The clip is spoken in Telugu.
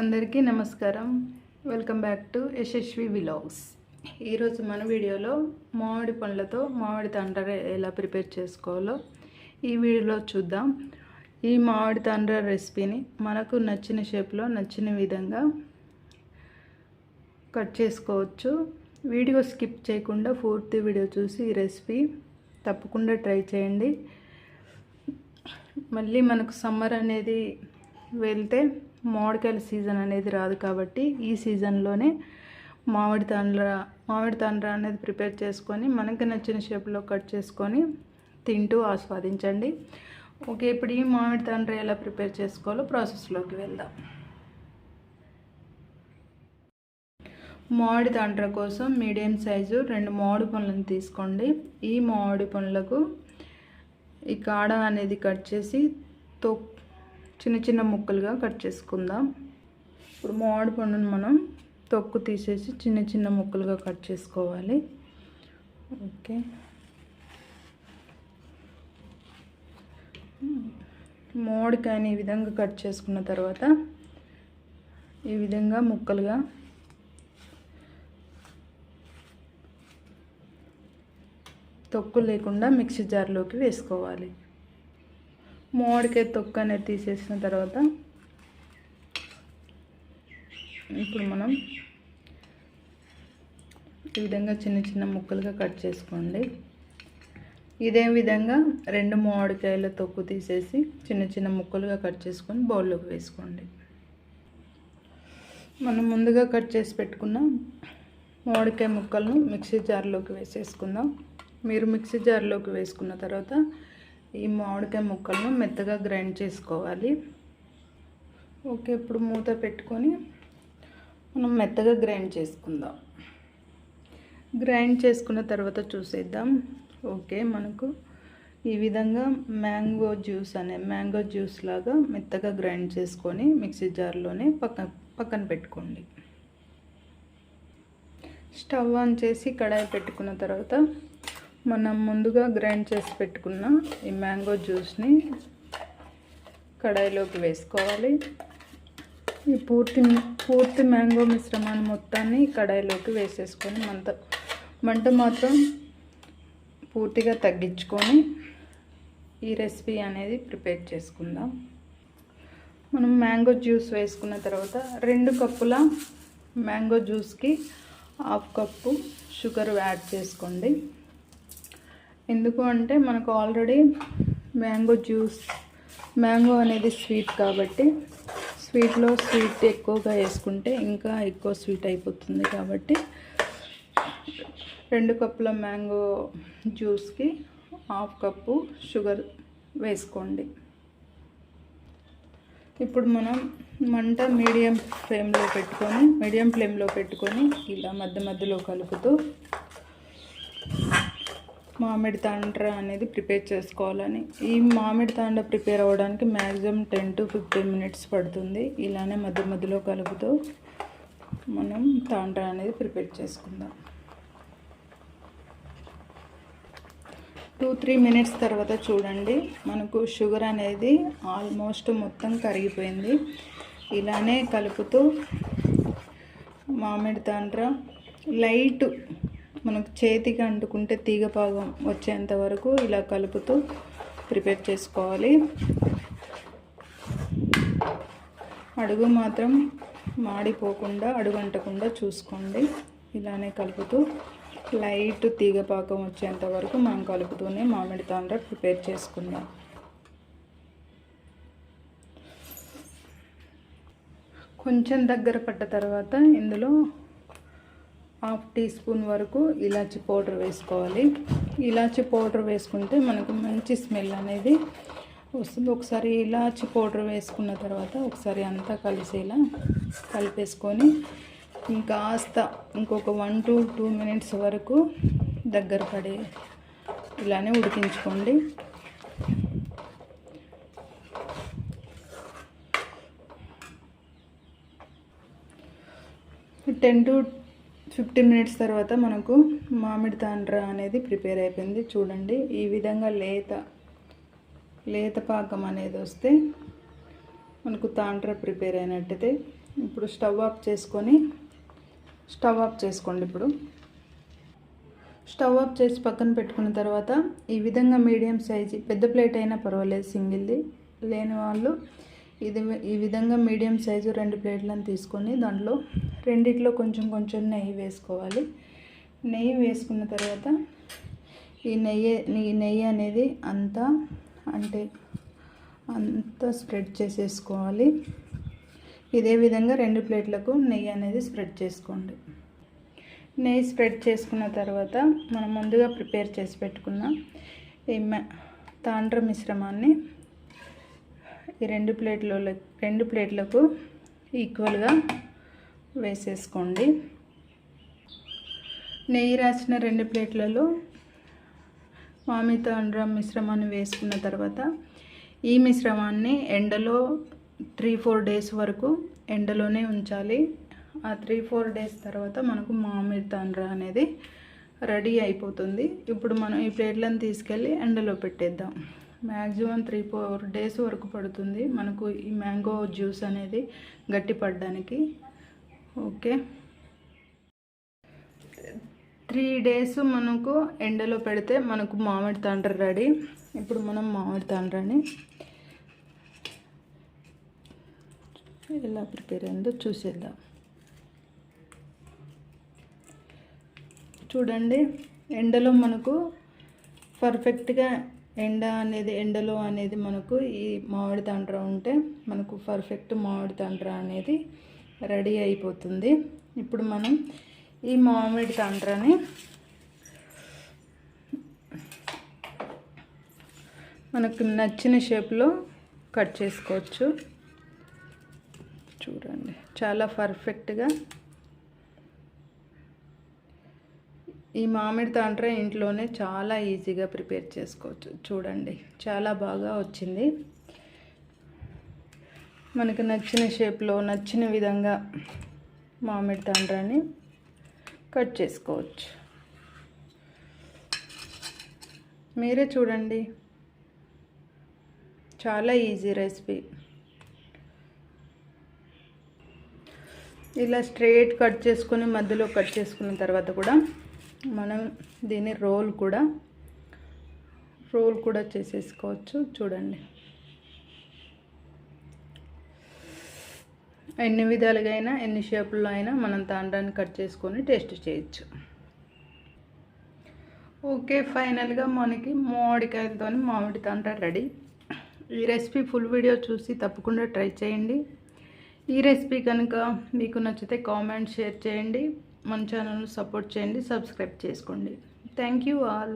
అందరికీ నమస్కారం. Welcome back to Yashasvi vlogs. ఈరోజు మన వీడియోలో మామిడి పండ్లతో మామిడి తాండ్ర ఎలా ప్రిపేర్ చేసుకోవాలో ఈ వీడియోలో చూద్దాం. ఈ మామిడి తాండ్ర రెసిపీని మనకు నచ్చిన షేప్లో నచ్చిన విధంగా కట్ చేసుకోవచ్చు. వీడియో స్కిప్ చేయకుండా పూర్తి వీడియో చూసి ఈ రెసిపీ తప్పకుండా ట్రై చేయండి. మళ్ళీ మనకు సమ్మర్ అనేది వెళ్తే మామిడికాయల సీజన్ అనేది రాదు కాబట్టి ఈ సీజన్లోనే మామిడి తాండ్ర అనేది ప్రిపేర్ చేసుకొని మనకి నచ్చిన షేప్లో కట్ చేసుకొని తింటూ ఆస్వాదించండి. ఓకే, ఇప్పుడు ఈ మామిడి తాండ్ర ఎలా ప్రిపేర్ చేసుకోవాలో ప్రాసెస్లోకి వెళ్దాం. మామిడి తాండ్ర కోసం మీడియం సైజు 2 మామిడి పండ్లను తీసుకోండి. ఈ మామిడి పండ్లకు ఈ కాడ అనేది కట్ చేసి చిన్న చిన్న ముక్కలుగా కట్ చేసుకుందాం. ఇప్పుడు మామిడి పండును మనం తొక్కు తీసేసి చిన్న చిన్న ముక్కలుగా కట్ చేసుకోవాలి. ఓకే, మామిడికాయని ఈ విధంగా కట్ చేసుకున్న తర్వాత ఈ విధంగా ముక్కలుగా తొక్కు లేకుండా మిక్సీ జార్లోకి వేసుకోవాలి. మామిడికాయ తొక్కు అనేది తీసేసిన తర్వాత ఇప్పుడు మనం ఈ విధంగా చిన్న చిన్న ముక్కలుగా కట్ చేసుకోండి. ఇదే విధంగా 2 మామిడికాయల తొక్కు తీసేసి చిన్న చిన్న ముక్కలుగా కట్ చేసుకొని బౌల్లోకి వేసుకోండి. మనం ముందుగా కట్ చేసి పెట్టుకున్న మామిడికాయ ముక్కలను మిక్సీ జార్లోకి వేసేసుకుందాం. మీరు మిక్సీ జార్లోకి వేసుకున్న తర్వాత ఈ మామిడికాయ ముక్కలను మెత్తగా గ్రైండ్ చేసుకోవాలి. ఓకే, ఇప్పుడు మూత పెట్టుకొని మనం మెత్తగా గ్రైండ్ చేసుకుందాం. గ్రైండ్ చేసుకున్న తర్వాత చూసేద్దాం. ఓకే, మనకు ఈ విధంగా మ్యాంగో జ్యూస్ లాగా మెత్తగా గ్రైండ్ చేసుకొని మిక్సీ జార్లోనే పక్కన పెట్టుకోండి. స్టవ్ ఆన్ చేసి కడాయి పెట్టుకున్న తర్వాత మనం ముందుగా గ్రైండ్ చేసి పెట్టుకున్న ఈ మ్యాంగో జ్యూస్ని కడాయిలోకి వేసుకోవాలి. ఈ పూర్తి మ్యాంగో మిశ్రమాన్ని మొత్తాన్ని కడాయిలోకి వేసేసుకొని మంట మాత్రం పూర్తిగా తగ్గించుకొని ఈ రెసిపీ అనేది ప్రిపేర్ చేసుకుందాం. మనం మ్యాంగో జ్యూస్ వేసుకున్న తర్వాత 2 కప్పుల మ్యాంగో జ్యూస్కి 1/2 కప్పు షుగర్ యాడ్ చేసుకోండి. ఎందుకు అంటే మనకు ఆల్రెడీ మ్యాంగో అనేది స్వీట్ కాబట్టి స్వీట్ ఎక్కువగా వేసుకుంటే ఇంకా ఎక్కువ స్వీట్ అయిపోతుంది. కాబట్టి 2 కప్పుల మ్యాంగో జ్యూస్కి 1/2 కప్పు షుగర్ వేసుకోండి. ఇప్పుడు మనం మంట మీడియం ఫ్లేమ్లో పెట్టుకొని ఇలా మధ్యలో కలుపుతూ మామిడి తాండ్ర అనేది ప్రిపేర్ చేసుకోవాలని. ఈ మామిడి తాండ్ర ప్రిపేర్ అవ్వడానికి మ్యాక్సిమం 10 to 15 minutes పడుతుంది. ఇలానే మధ్యలో కలుపుతూ మనం తాండ్ర అనేది ప్రిపేర్ చేసుకుందాం. 2-3 minutes తర్వాత చూడండి, మనకు షుగర్ అనేది ఆల్మోస్ట్ మొత్తం కరిగిపోయింది. ఇలానే కలుపుతూ మామిడి తాండ్ర లైట్ మనకు చేతికి అంటుకుంటే తీగ పాగం వచ్చేంత వరకు ఇలా కలుపుతూ ప్రిపేర్ చేసుకోవాలి. అడుగు మాత్రం మాడిపోకుండా అడుగంటకుండా చూసుకోండి. ఇలానే కలుపుతూ లైట్ తీగ పాకం వచ్చేంత వరకు మనం కలుపుతూనే మామిడి తాండ్ర ప్రిపేర్ చేసుకుందాం. కొంచెం దగ్గర పడ్డ తర్వాత ఇందులో 1/2 teaspoon వరకు ఇలాచి పౌడర్ వేసుకోవాలి. ఇలాచి పౌడర్ వేసుకుంటే మనకు మంచి స్మెల్ అనేది వస్తుంది. ఒకసారి ఇలాచి పౌడర్ వేసుకున్న తర్వాత ఒకసారి అంతా కలిసేలా కలిపేసుకొని ఇంకొక 1 to 2 minutes వరకు దగ్గర పడే ఇలానే ఉడికించుకోండి. టెన్ to 15 minutes తర్వాత మనకు మామిడి తాండ్ర అనేది ప్రిపేర్ అయిపోయింది. చూడండి, ఈ విధంగా లేత పాకం అనేది వస్తే మనకు తాండ్ర ప్రిపేర్ అయినట్టయితే ఇప్పుడు స్టవ్ ఆఫ్ చేసుకోండి. ఇప్పుడు స్టవ్ ఆఫ్ చేసి పక్కన పెట్టుకున్న తర్వాత ఈ విధంగా మీడియం సైజు పెద్ద ప్లేట్ అయినా పర్వాలేదు, సింగిల్ది లేని వాళ్ళు ఈ విధంగా మీడియం సైజు 2 ప్లేట్లను తీసుకొని దాంట్లో రెండిట్లో కొంచెం కొంచెం నెయ్యి వేసుకోవాలి. నెయ్యి వేసుకున్న తర్వాత ఈ నెయ్యి అనేది అంతా స్ప్రెడ్ చేసేసుకోవాలి. ఇదే విధంగా 2 ప్లేట్లకు నెయ్యి అనేది స్ప్రెడ్ చేసుకోండి. నెయ్యి స్ప్రెడ్ చేసుకున్న తర్వాత మనం ముందుగా ప్రిపేర్ చేసి పెట్టుకున్న ఈ తాండ్ర మిశ్రమాన్ని ఈ 2 ప్లేట్లకు ఈక్వల్గా వేసేసుకోండి. నెయ్యి రాసిన 2 ప్లేట్లలో మామిడి తాండ్ర మిశ్రమాన్ని వేసుకున్న తర్వాత ఈ మిశ్రమాన్ని ఎండలో 3-4 డేస్ వరకు ఎండలోనే ఉంచాలి. ఆ 3-4 డేస్ తర్వాత మనకు మామిడి తాండ్ర అనేది రెడీ అయిపోతుంది. ఇప్పుడు మనం ఈ ప్లేట్లను తీసుకెళ్ళి ఎండలో పెట్టేద్దాం. మ్యాక్సిమం 3-4 డేస్ వరకు పడుతుంది మనకు ఈ మ్యాంగో జ్యూస్ అనేది గట్టి పడడానికి. ఓకే, 3 డేస్ మనకు ఎండలో పెడితే మనకు మామిడి తాండ్ర రెడీ. ఇప్పుడు మనం మామిడి తాండ్రని ఎలా ప్రిపేర్ అయిందో చూసేద్దాం. చూడండి, ఎండలో మనకు పర్ఫెక్ట్గా ఎండలో అనేది మనకు ఈ మామిడి తాండ్ర ఉంటే మనకు పర్ఫెక్ట్ మామిడి తాండ్ర అనేది రెడీ అయిపోతుంది. ఇప్పుడు మనం ఈ మామిడి తాండ్రని మనకు నచ్చిన షేప్లో కట్ చేసుకోవచ్చు. చూడండి, చాలా పర్ఫెక్ట్గా ఈ మామిడి తాండ్ర ఇంట్లోనే చాలా ఈజీగా ప్రిపేర్ చేసుకోవచ్చు. చూడండి, చాలా బాగా వచ్చింది. మనకు నచ్చిన షేప్లో నచ్చిన విధంగా మామిడి తాండ్రని కట్ చేసుకోవచ్చు. మీరే చూడండి, చాలా ఈజీ రెసిపీ. ఇలా స్ట్రైట్ కట్ చేసుకొని మధ్యలో కట్ చేసుకున్న తర్వాత కూడా మనం దీన్ని రోల్ కూడా చేసేసుకోవచ్చు. చూడండి, ఎన్ని విధాలుగా అయినా ఎన్ని షేపుల్లో అయినా మనం తాండ్రాన్ని కట్ చేసుకొని టేస్ట్ చేయొచ్చు. ఓకే, ఫైనల్గా మనకి మామిడికాయలతో మామిడి తాండ్ర రెడీ. ఈ రెసిపీ ఫుల్ వీడియో చూసి తప్పకుండా ట్రై చేయండి. ఈ రెసిపీ కనుక మీకు నచ్చితే కామెంట్, షేర్ చేయండి. మన ఛానల్ను సపోర్ట్ చేయండి, సబ్స్క్రైబ్ చేసుకోండి. Thank you all.